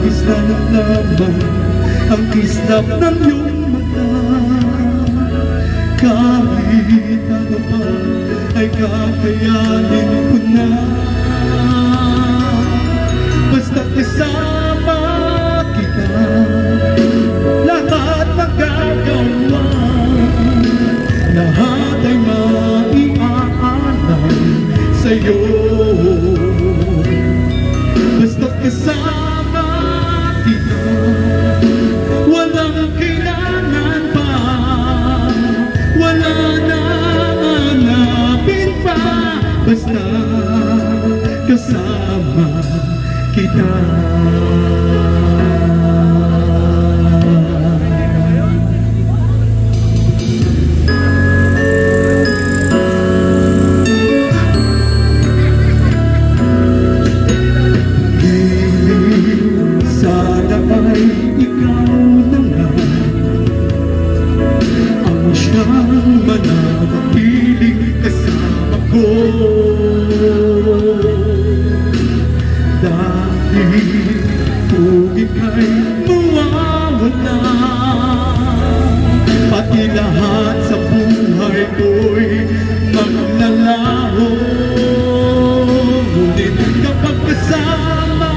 Isla na lamang ang kislap ng iyong mata. Kahit ano pa ay kakayanin ko na. Basta kasama kita, lahat magagawa. Lahat ay maiaalay sa'yo. Basta kasama kita, walang kailangan pa, wala na hanapin pa. Basta kasama kita. Mananatiling kasama ko, dahil kung ika'y mawawala, pati lahat sa buhay ko'y maglalaho. Ngunit kapag kasama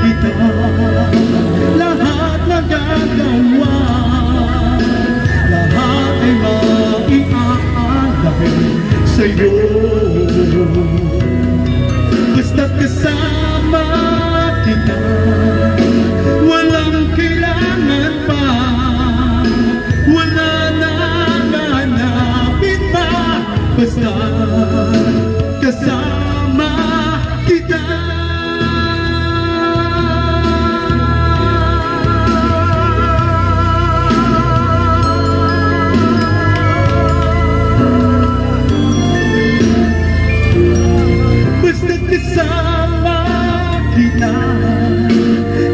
kita, lahat nagagawa. Lahat ay maiaalay sa'yo. Basta't kasama kita, walang kailangan pa, wala na hanapin pa. Basta kasama kita. Kasama kita,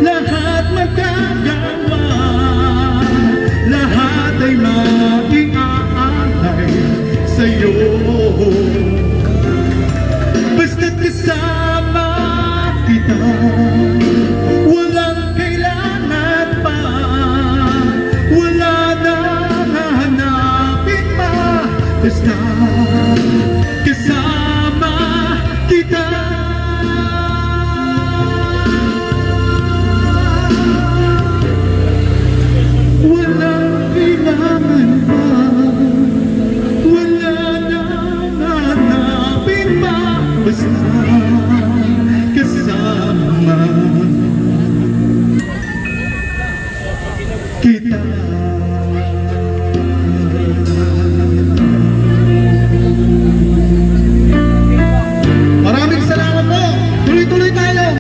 lahat magagawa. Lahat ay maiaalay sa'yo. Basta't kasama kita, walang kailangan pa, wala na hahanapin pa. Basta kasama kita. Walang kailangan pa, wala na hanapin pa. Basta kasama kita.